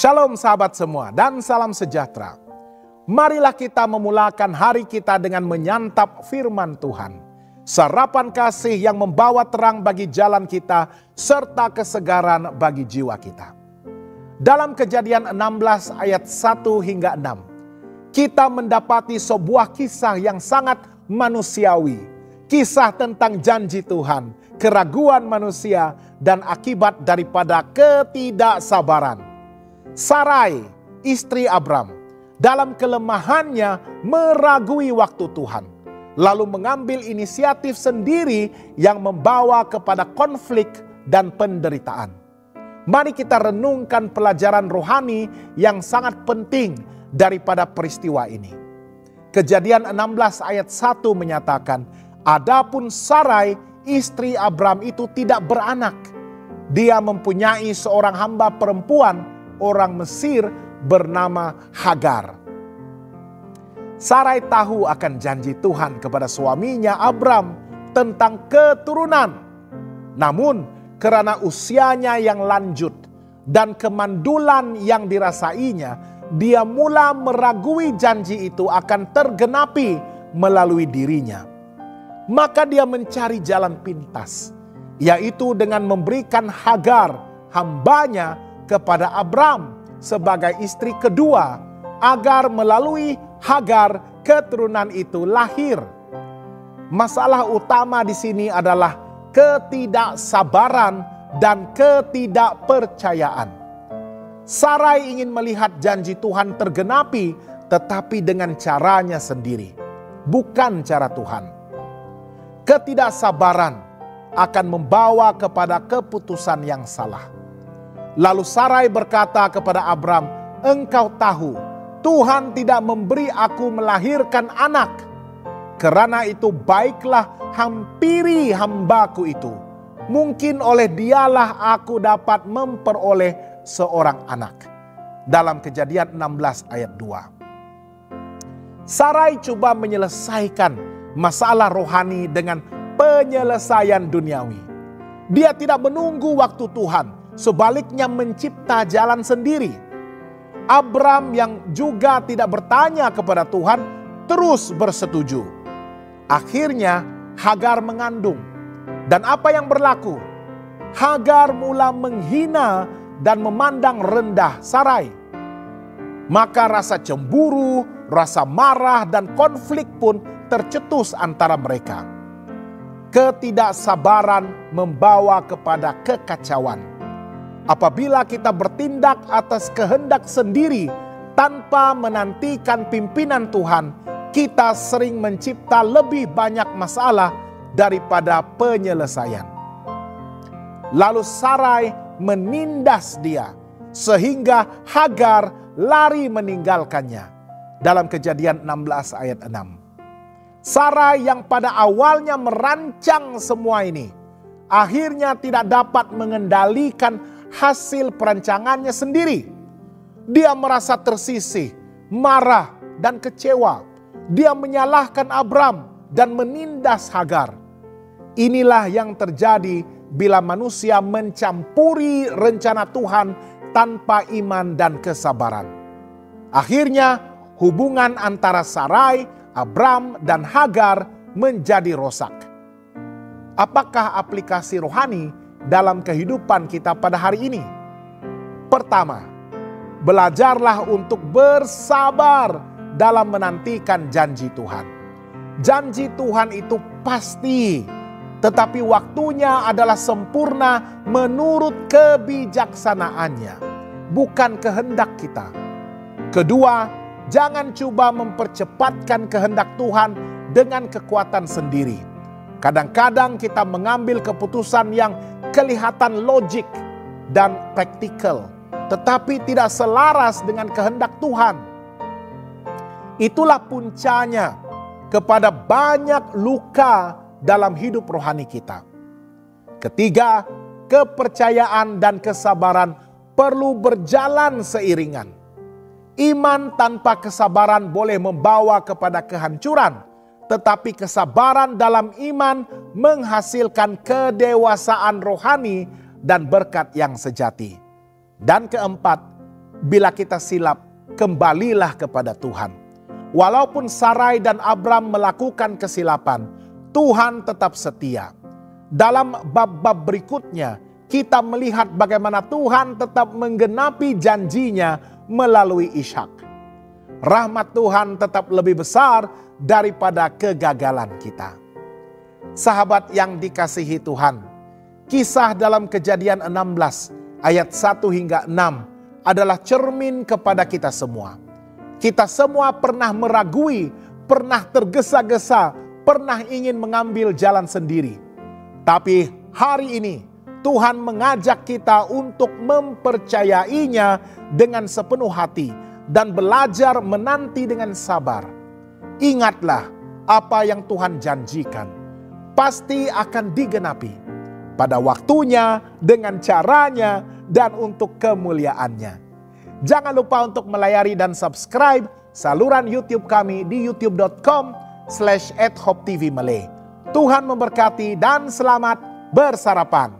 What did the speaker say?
Shalom sahabat semua dan salam sejahtera. Marilah kita memulakan hari kita dengan menyantap firman Tuhan. Sarapan kasih yang membawa terang bagi jalan kita serta kesegaran bagi jiwa kita. Dalam Kejadian 16 ayat 1 hingga 6, kita mendapati sebuah kisah yang sangat manusiawi. Kisah tentang janji Tuhan, keraguan manusia, dan akibat daripada ketidaksabaran. Sarai, istri Abram, dalam kelemahannya meragui waktu Tuhan, lalu mengambil inisiatif sendiri yang membawa kepada konflik dan penderitaan. Mari kita renungkan pelajaran rohani yang sangat penting daripada peristiwa ini. Kejadian 16 ayat 1 menyatakan, adapun Sarai, istri Abram itu tidak beranak. Dia mempunyai seorang hamba perempuan, orang Mesir bernama Hagar. Sarai tahu akan janji Tuhan kepada suaminya Abram tentang keturunan. Namun karena usianya yang lanjut dan kemandulan yang dirasainya, dia mula meragui janji itu akan tergenapi melalui dirinya. Maka dia mencari jalan pintas, yaitu dengan memberikan Hagar, hambanya, kepada Abram sebagai istri kedua, agar melalui Hagar keturunan itu lahir. Masalah utama di sini adalah ketidaksabaran dan ketidakpercayaan. Sarai ingin melihat janji Tuhan tergenapi, tetapi dengan caranya sendiri, bukan cara Tuhan. Ketidaksabaran akan membawa kepada keputusan yang salah. Lalu Sarai berkata kepada Abram, engkau tahu Tuhan tidak memberi aku melahirkan anak. Karena itu baiklah hampiri hambaku itu. Mungkin oleh dialah aku dapat memperoleh seorang anak. Dalam Kejadian 16 ayat 2. Sarai coba menyelesaikan masalah rohani dengan penyelesaian duniawi. Dia tidak menunggu waktu Tuhan. Sebaliknya mencipta jalan sendiri. Abram yang juga tidak bertanya kepada Tuhan terus bersetuju. Akhirnya Hagar mengandung. Dan apa yang berlaku? Hagar mula menghina dan memandang rendah Sarai. Maka rasa cemburu, rasa marah dan konflik pun tercetus antara mereka. Ketidaksabaran membawa kepada kekacauan. Apabila kita bertindak atas kehendak sendiri tanpa menantikan pimpinan Tuhan, kita sering mencipta lebih banyak masalah daripada penyelesaian. Lalu Sarai menindas dia sehingga Hagar lari meninggalkannya. Dalam Kejadian 16 ayat 6. Sarai yang pada awalnya merancang semua ini, akhirnya tidak dapat mengendalikan hasil perancangannya sendiri. Dia merasa tersisih, marah, dan kecewa. Dia menyalahkan Abram dan menindas Hagar. Inilah yang terjadi bila manusia mencampuri rencana Tuhan tanpa iman dan kesabaran. Akhirnya hubungan antara Sarai, Abram, dan Hagar menjadi rosak. Apakah aplikasi rohani dalam kehidupan kita pada hari ini? Pertama, belajarlah untuk bersabar dalam menantikan janji Tuhan. Janji Tuhan itu pasti, tetapi waktunya adalah sempurna menurut kebijaksanaannya, bukan kehendak kita. Kedua, jangan coba mempercepatkan kehendak Tuhan dengan kekuatan sendiri. Kadang-kadang kita mengambil keputusan yang kelihatan logik dan praktikal, tetapi tidak selaras dengan kehendak Tuhan. Itulah puncanya kepada banyak luka dalam hidup rohani kita. Ketiga, kepercayaan dan kesabaran perlu berjalan seiringan. Iman tanpa kesabaran boleh membawa kepada kehancuran, tetapi kesabaran dalam iman menghasilkan kedewasaan rohani dan berkat yang sejati. Dan keempat, bila kita silap, kembalilah kepada Tuhan. Walaupun Sarai dan Abram melakukan kesilapan, Tuhan tetap setia. Dalam bab-bab berikutnya, kita melihat bagaimana Tuhan tetap menggenapi janjinya melalui Ishak. Rahmat Tuhan tetap lebih besar daripada kegagalan kita. Sahabat yang dikasihi Tuhan, kisah dalam Kejadian 16 ayat 1 hingga 6 adalah cermin kepada kita semua. Kita semua pernah meragui, pernah tergesa-gesa, pernah ingin mengambil jalan sendiri. Tapi hari ini Tuhan mengajak kita untuk mempercayainya dengan sepenuh hati dan belajar menanti dengan sabar. Ingatlah apa yang Tuhan janjikan, pasti akan digenapi pada waktunya, dengan caranya, dan untuk kemuliaannya. Jangan lupa untuk melayari dan subscribe saluran YouTube kami di youtube.com/@hoptvmalay. Tuhan memberkati dan selamat bersarapan.